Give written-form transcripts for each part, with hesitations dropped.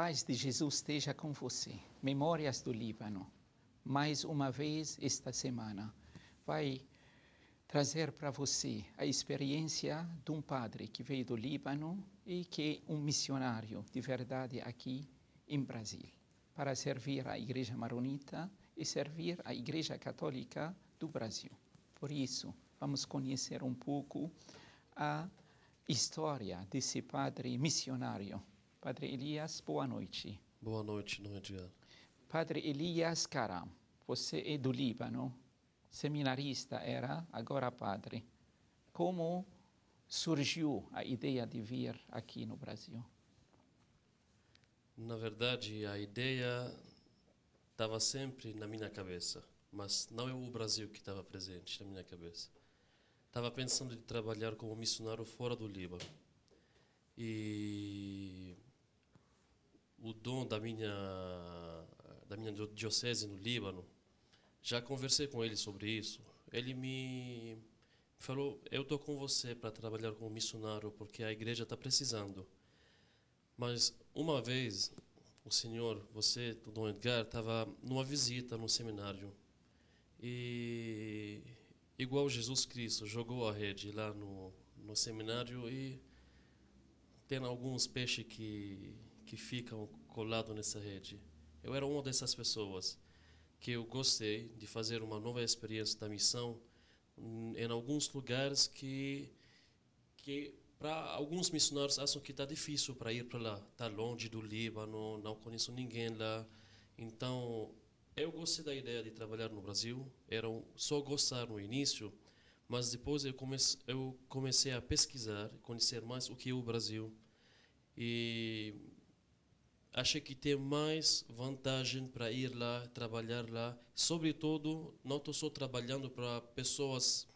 paz de Jesus esteja com você. Memórias do Líbano. Mais uma vez esta semana vai trazer para você a experiência de um padre que veio do Líbano e que é um missionário de verdade aqui em Brasil, para servir a Igreja Maronita e servir a Igreja Católica do Brasil. Por isso, vamos conhecer um pouco a história desse padre missionário. Padre Elias, boa noite. Boa noite, Edgar. Padre Elias Karam, você é do Líbano, seminarista era, agora padre. Como surgiu a ideia de vir aqui no Brasil? Na verdade, a ideia estava sempre na minha cabeça, mas não é o Brasil que estava presente na minha cabeça. Estava pensando em trabalhar como missionário fora do Líbano. E o dom da minha diocese no Líbano, já conversei com ele sobre isso. Ele me falou, eu estou com você para trabalhar como missionário porque a igreja está precisando. Mas uma vez, o senhor, você, o Dom Edgar, estava numa visita no seminário. E igual Jesus Cristo jogou a rede lá no seminário e tem alguns peixes que ficam colados nessa rede. Eu era uma dessas pessoas que eu gostei de fazer uma nova experiência da missão em alguns lugares que para alguns missionários acham que está difícil para ir para lá. Está longe do Líbano, não conheço ninguém lá. Então, eu gostei da ideia de trabalhar no Brasil. Era só gostar no início, mas depois eu comecei a pesquisar, conhecer mais o que é o Brasil. E achei que tem mais vantagem para ir lá, trabalhar lá. Sobretudo, não estou só trabalhando para pessoas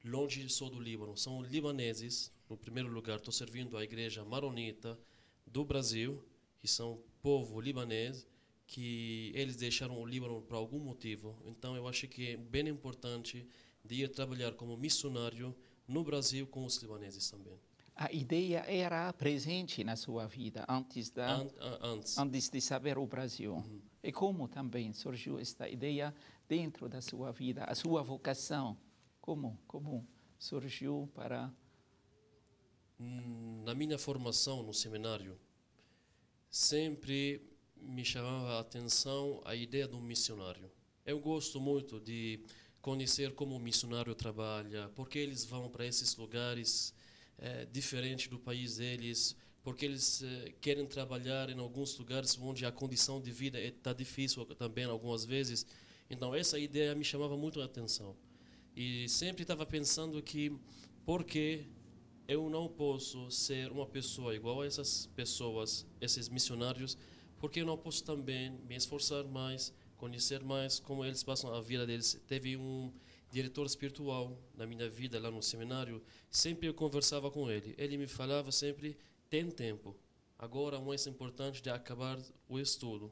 longe só do Líbano. São libaneses, no primeiro lugar. Estou servindo a igreja maronita do Brasil, que são povo libanês, que eles deixaram o Líbano por algum motivo. Então, eu acho que é bem importante de ir trabalhar como missionário no Brasil com os libaneses também. A ideia era presente na sua vida antes de saber o Brasil. Uhum. E como também surgiu esta ideia dentro da sua vida, a sua vocação? Como surgiu para... Na minha formação no seminário, sempre me chamava a atenção a ideia de um missionário. Eu gosto muito de conhecer como o missionário trabalha, porque eles vão para esses lugares diferente do país deles, porque eles querem trabalhar em alguns lugares onde a condição de vida está difícil também algumas vezes. Então essa ideia me chamava muito a atenção. E sempre estava pensando que por que eu não posso ser uma pessoa igual a essas pessoas, esses missionários, porque eu não posso também me esforçar mais, conhecer mais como eles passam a vida deles. Teve um diretor espiritual na minha vida lá no seminário, sempre eu conversava com ele. Ele me falava sempre, tem tempo. Agora o mais importante é acabar o estudo.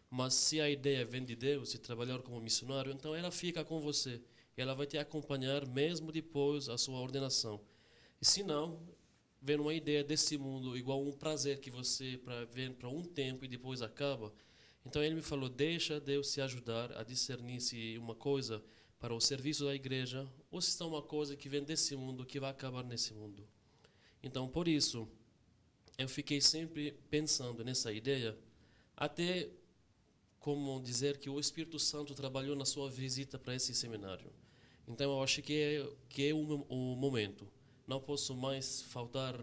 Mas se a ideia vem de Deus, de trabalhar como missionário, então ela fica com você. Ela vai te acompanhar mesmo depois da sua ordenação. E se não, vem uma ideia desse mundo, igual um prazer que você vem para um tempo e depois acaba. Então ele me falou, deixa Deus te ajudar a discernir se uma coisa para o serviço da igreja ou se está uma coisa que vem desse mundo, que vai acabar nesse mundo. Então, por isso, eu fiquei sempre pensando nessa ideia, até como dizer que o Espírito Santo trabalhou na sua visita para esse seminário. Então, eu acho que é o momento. Não posso mais faltar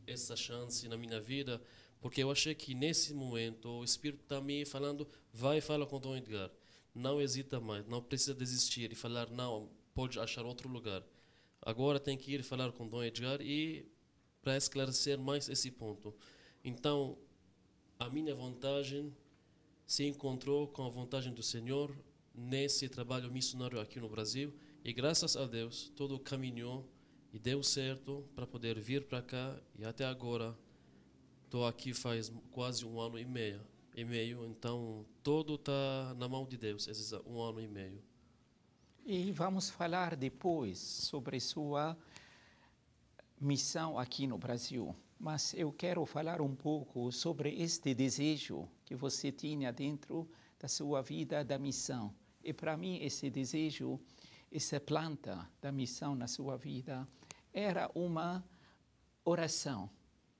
essa chance na minha vida, porque eu achei que nesse momento o Espírito está me falando, vai e fala com o Dom Edgar. Não hesita mais, não precisa desistir e falar, não, pode achar outro lugar. Agora tem que ir falar com o Dom Edgar e para esclarecer mais esse ponto. Então, a minha vantagem se encontrou com a vantagem do Senhor nesse trabalho missionário aqui no Brasil e graças a Deus tudo caminhou e deu certo para poder vir para cá e até agora estou aqui faz quase 1 ano e meio, então tudo está na mão de Deus, esses 1 ano e meio. E vamos falar depois sobre sua missão aqui no Brasil. Mas eu quero falar um pouco sobre este desejo que você tinha dentro da sua vida da missão. E para mim esse desejo, essa planta da missão na sua vida, era uma oração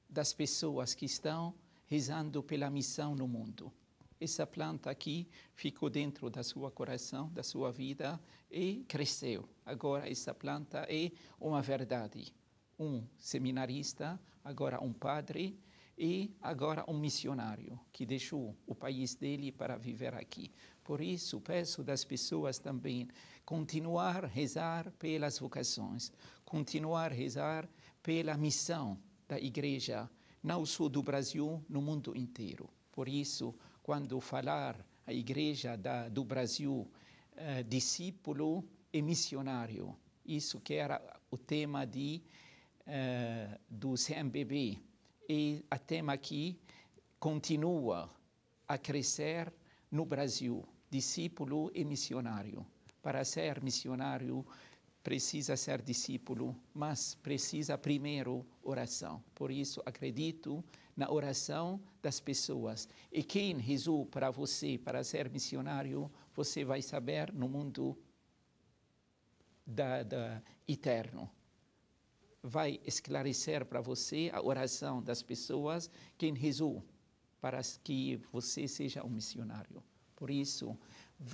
das pessoas que estão rezando pela missão no mundo. Essa planta aqui ficou dentro da sua coração, da sua vida e cresceu. Agora essa planta é uma verdade. Um seminarista, agora um padre e agora um missionário que deixou o país dele para viver aqui. Por isso, peço das pessoas também continuar a rezar pelas vocações, continuar a rezar pela missão da igreja, não só do Brasil, no mundo inteiro. Por isso, quando falar a igreja do Brasil, discípulo e missionário, isso que era o tema do CMBB, e o tema que continua a crescer no Brasil, discípulo e missionário. Para ser missionário, precisa ser discípulo, mas precisa primeiro oração. Por isso, acredito na oração das pessoas. E quem rezou para você para ser missionário, você vai saber no mundo eterno. Vai esclarecer para você a oração das pessoas, quem rezou para que você seja um missionário. Por isso,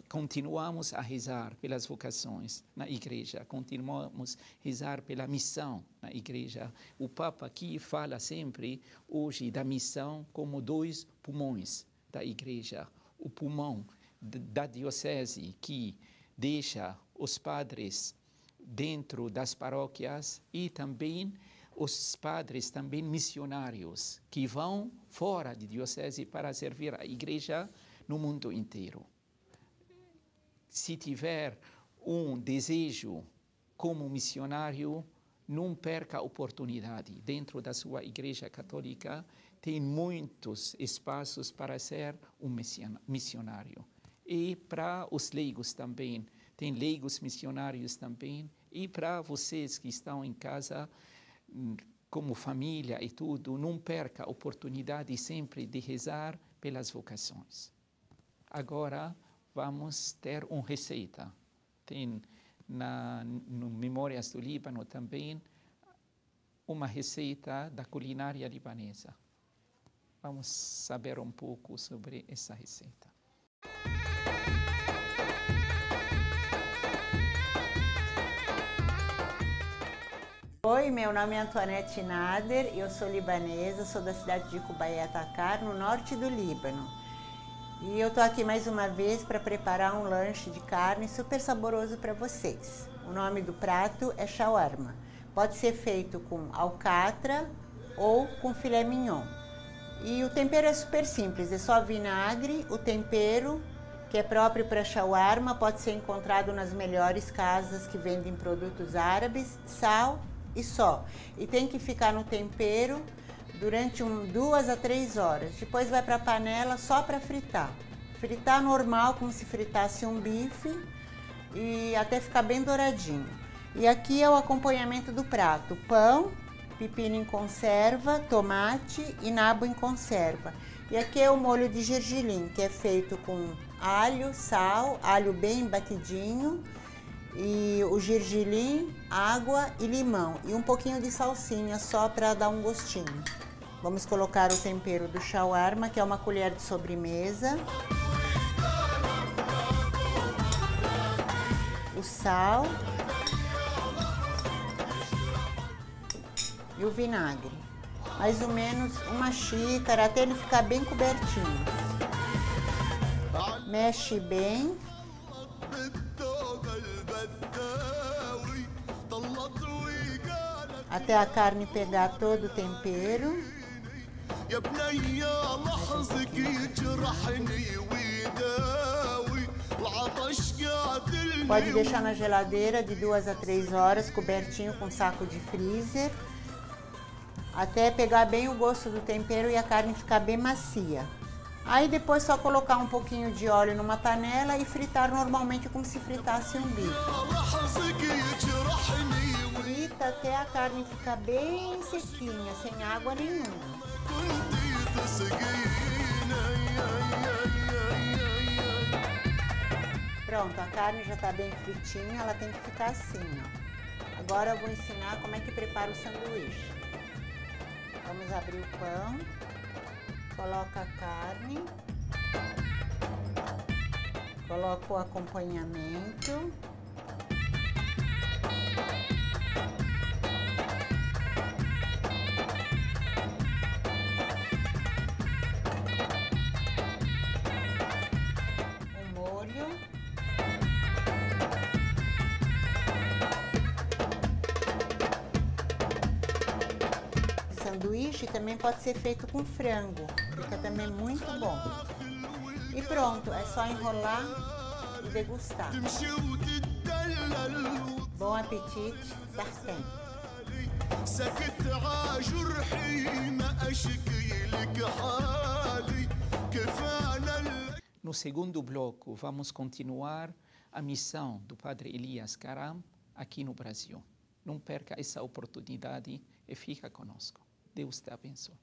continuamos a rezar pelas vocações na igreja, continuamos a rezar pela missão na igreja. O Papa aqui fala sempre, hoje, da missão como 2 pulmões da igreja. O pulmão da diocese que deixa os padres dentro das paróquias e também os padres também missionários que vão fora de diocese para servir a igreja no mundo inteiro. Se tiver um desejo como missionário, não perca a oportunidade. Dentro da sua igreja católica tem muitos espaços para ser um missionário. E para os leigos também, tem leigos missionários também, e para vocês que estão em casa, como família e tudo, não perca a oportunidade sempre de rezar pelas vocações. Agora vamos ter uma receita. Tem no Memórias do Líbano também uma receita da culinária libanesa. Vamos saber um pouco sobre essa receita. Oi, meu nome é Antoinette Nader, eu sou libanesa, sou da cidade de Kubaiatakar, no norte do Líbano. E eu tô aqui mais uma vez para preparar um lanche de carne super saboroso para vocês. O nome do prato é shawarma. Pode ser feito com alcatra ou com filé mignon. E o tempero é super simples, é só vinagre, o tempero que é próprio para shawarma, pode ser encontrado nas melhores casas que vendem produtos árabes, sal e só. E tem que ficar no tempero durante 2 a 3 horas. Depois vai para a panela só para fritar. Fritar normal, como se fritasse um bife, e até ficar bem douradinho. E aqui é o acompanhamento do prato: pão, pepino em conserva, tomate e nabo em conserva. E aqui é o molho de gergelim, que é feito com alho, sal, alho bem batidinho, e o gergelim, água e limão. E um pouquinho de salsinha só para dar um gostinho. Vamos colocar o tempero do shawarma, que é uma colher de sobremesa. O sal. E o vinagre. Mais ou menos uma xícara, até ele ficar bem cobertinho. Mexe bem. Até a carne pegar todo o tempero. Pode deixar na geladeira de 2 a 3 horas, cobertinho com saco de freezer, até pegar bem o gosto do tempero e a carne ficar bem macia. Aí depois só colocar um pouquinho de óleo numa panela e fritar normalmente como se fritasse um bife. Frita até a carne ficar bem sequinha, sem água nenhuma. Pronto, a carne já está bem fritinha, ela tem que ficar assim, ó. Agora eu vou ensinar como é que prepara o sanduíche. Vamos abrir o pão, coloca a carne, coloca o acompanhamento. O molho. Sanduíche também pode ser feito com frango, fica também muito bom. E pronto, é só enrolar e degustar. Bom apetite, sartén. No segundo bloco, vamos continuar a missão do Padre Elias Caram aqui no Brasil. Não perca essa oportunidade e fica conosco. Deus te abençoe.